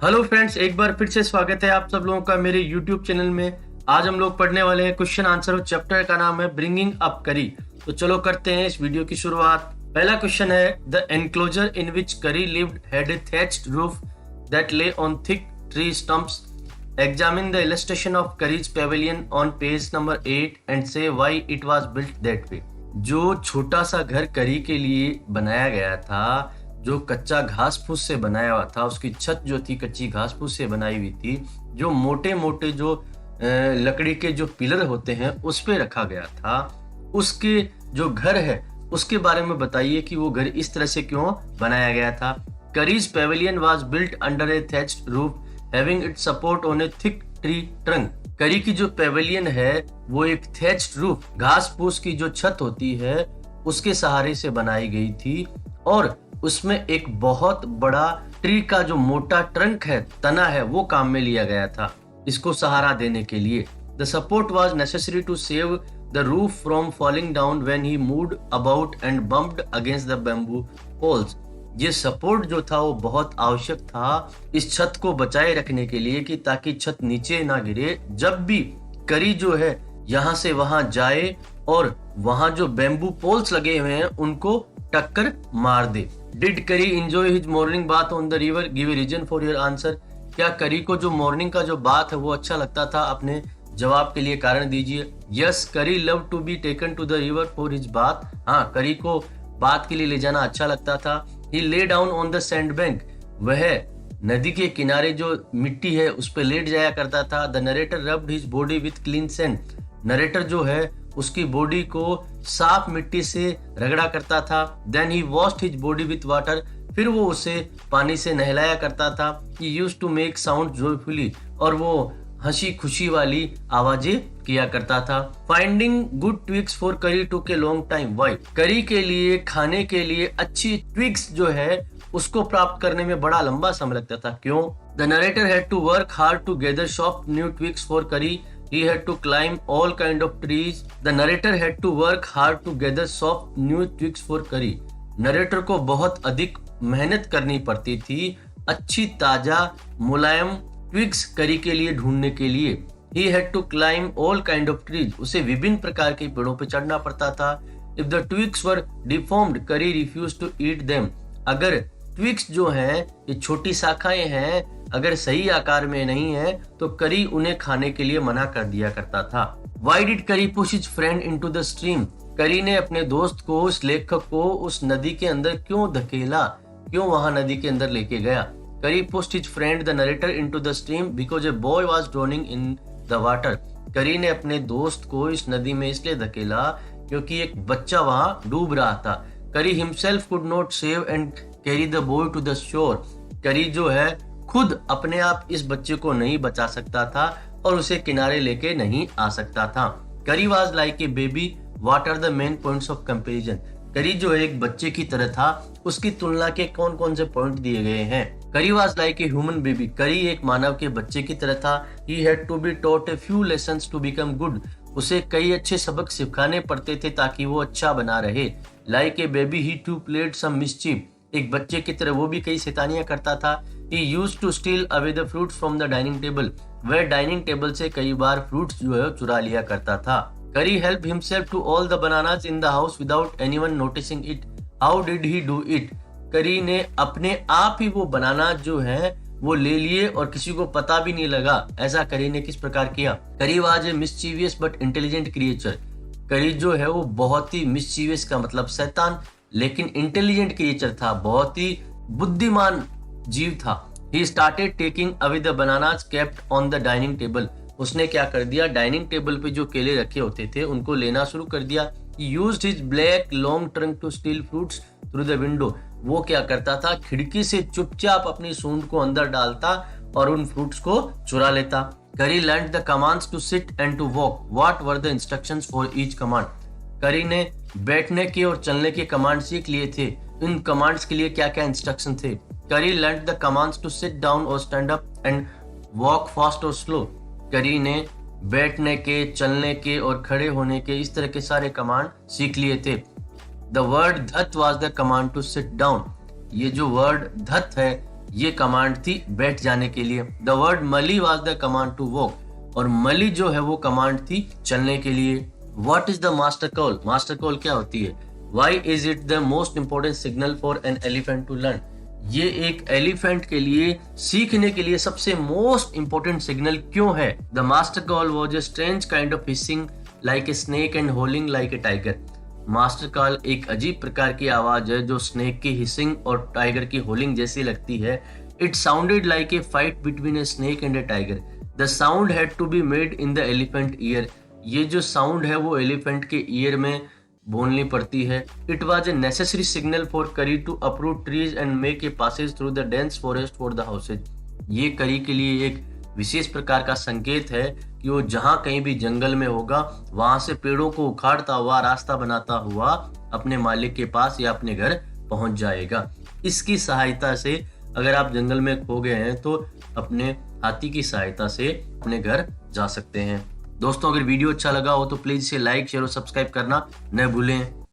Hello friends, एक बार फिर से स्वागत है आप सब लोगों का मेरे YouTube चैनल में। आज हम लोग पढ़ने वाले हैं क्वेश्चन आंसर और चैप्टर का नाम है ब्रिंगिंग अप करी। तो चलो करते हैं इस वीडियो की शुरुआत। पहला क्वेश्चन है, the enclosure in which Kari lived had a thatched roof that lay on thick tree stumps. Examine the illustration of Kari's pavilion on page number 8 and say why it was built that way. जो छोटा सा घर करी के लिए बनाया गया था, जो कच्चा घास फूस से बनाया हुआ था, उसकी छत जो थी कच्ची घास फूस से बनाई हुई थी, जो मोटे मोटे जो लकड़ी के जो पिलर होते हैं उस पे रखा गया था, उसके जो घर है उसके बारे में बताइए कि वो घर इस तरह से क्यों बनाया गया था। Curries Pavilion was built under A thatched roof having it support on A thick tree trunk. करी की जो पेविलियन है वो एक थैच्ड रूफ, घास फूस की जो छत होती है उसके सहारे से बनाई गई थी और उसमें एक बहुत बड़ा ट्री का जो मोटा ट्रंक है, तना है, वो काम में लिया गया था इसको सहारा देने के लिए। The support was necessary to save the roof from falling down when he moved about and bumped against the bamboo poles. ये सपोर्ट जो था वो बहुत आवश्यक था इस छत को बचाए रखने के लिए कि ताकि छत नीचे ना गिरे जब भी करी जो है यहाँ से वहां जाए और वहां जो बैम्बू पोल्स लगे हुए हैं उनको टक्कर मार दे। Did Kari enjoy his morning bath on the river? Give a reason for your answer. क्या करी को जो मॉर्निंग का जो बाथ है वो अच्छा लगता था? अपने जवाब के लिए कारण दीजिए। Yes, Kari love to be taken to the river for his bath. हाँ, करी को बाथ के लिए ले जाना अच्छा लगता था। He lay down on the sand bank. वह नदी के किनारे जो मिट्टी है उस पर लेट जाया करता था। The narrator rubbed his body with clean sand. Narrator जो है उसकी बॉडी को साफ मिट्टी से रगड़ा करता था। Then he washed his body with water. फिर वो उसे पानी से नहलाया करता था। He used to make sound joyfully. और वो हंसी खुशी वाली आवाजें किया करता था। फाइंडिंग गुड ट्विग्स फॉर करी टुक ए लॉन्ग टाइम। व्हाई? करी के लिए खाने के लिए अच्छी ट्विग्स जो है उसको प्राप्त करने में बड़ा लंबा समय लगता था। क्यों? The narrator had to work hard to gather soft new twigs for Kari. He had to climb all kind of trees. The narrator had to work hard to gather soft new twigs for curry. Narrator को बहुत अधिक मेहनत करनी पड़ती थी अच्छी ताजा मुलायम twigs करी के लिए ढूंढने के लिए। He had to climb all kind of trees. उसे विभिन्न प्रकार के पेड़ों पर चढ़ना पड़ता था। If the twigs were deformed, curry refused to eat them. अगर ट्विग्स जो हैं, ये छोटी शाखाएं हैं, अगर सही आकार में नहीं है तो करी उन्हें खाने के लिए मना कर दिया करता था। Why did करी push his friend into the stream? करी ने अपने दोस्त को, उस लेखक को उस नदी के अंदर क्यों धकेला, क्यों वहां नदी के अंदर लेके गया? करी pushed his friend the narrator into the stream because a boy was drowning in the water. करी ने अपने दोस्त को इस नदी में इसलिए धकेला क्योंकि एक बच्चा वहां डूब रहा था। करी himself could not save and carry the boy to the shore. करी जो है खुद अपने आप इस बच्चे को नहीं बचा सकता था और उसे किनारे लेके नहीं आ सकता था। Kari was like a baby. What are the main points of comparison? Kari जो एक बच्चे की तरह था, उसकी तुलना के कौन कौन से पॉइंट दिए गए हैं? Kari was like a human baby. Kari एक मानव के बच्चे की तरह था. He had to be taught a few lessons to become good. उसे कई अच्छे सबक सिखाने पड़ते थे ताकि वो अच्छा बना रहे. Like a baby he too played some mischief. एक बच्चे की तरह वो भी कई शैतानियां करता था. He used to steal away the fruits from the dining table. वह डाइनिंग टेबल से कई बार फ्रूट्स जो है चुरा लिया करता था. Curry helped himself to all the bananas in the house without anyone noticing it. How did he do it? करी ने अपने आप ही वो बनाना जो है वो ले लिए और किसी को पता भी नहीं लगा. ऐसा करी ने किस प्रकार किया? करी was a mischievous but intelligent creature. करी जो है वो बहुत ही mischievous का मतलब शैतान, लेकिन इंटेलिजेंट क्रिएचर था, बहुत ही बुद्धिमान जीव था. He started taking away the bananas kept on the dining table. उसने क्या कर दिया? डाइनिंग टेबल पे जो केले रखे होते थे उनको लेना शुरू कर दिया. He used his black long trunk to steal fruits through the window. वो क्या करता था? खिड़की से चुपचाप अपनी सूंड को अंदर डालता और उन फ्रूट्स को चुरा लेता. Curry learned the commands to sit and to walk. What were the instructions for each command? करी ने बैठने के और चलने के कमांड सीख लिए थे. इन कमांड्स के लिए क्या क्या इंस्ट्रक्शन थे? करी learned the commands to sit down or stand up and walk fast or slow. करी ने बैठने के, चलने के और खड़े होने के इस तरह के सारे कमांड सीख लिए थे. The word धत was the command to sit down. ये जो वर्ड धत है ये कमांड थी बैठ जाने के लिए। The word mali was the command to walk, और मली जो है वो कमांड थी चलने के लिए। What is the master call? Master call क्या होती है? Why is it the most important signal for an elephant to learn? ये एक एलिफेंट के लिए सीखने के लिए सबसे मोस्ट इंपॉर्टेंट सिग्नल क्यों है? The master call was a strange kind of hissing like a snake and howling like a tiger. Master call एक अजीब प्रकार की आवाज है जो स्नेक की हिसिंग और टाइगर की होलिंग जैसी लगती है। It sounded like a fight between a snake and a tiger. The sound had to be made in the elephant ear. ये जो साउंड है वो एलिफेंट के ईयर में बोलनी पड़ती है। It was a necessary signal for Kari to uproot trees and make a passage through the dense forest for the houses. ये करी के लिए एक विशेष प्रकार का संकेत है कि वो जहां कहीं भी जंगल में होगा वहां से पेड़ों को उखाड़ता हुआ रास्ता बनाता हुआ अपने मालिक के पास या अपने घर पहुंच जाएगा। इसकी सहायता से अगर आप जंगल में खो गए हैं तो अपने हाथी की सहायता से अपने घर जा सकते हैं। दोस्तों, अगर वीडियो अच्छा लगा हो तो प्लीज इसे लाइक, शेयर और सब्सक्राइब करना न भूलें।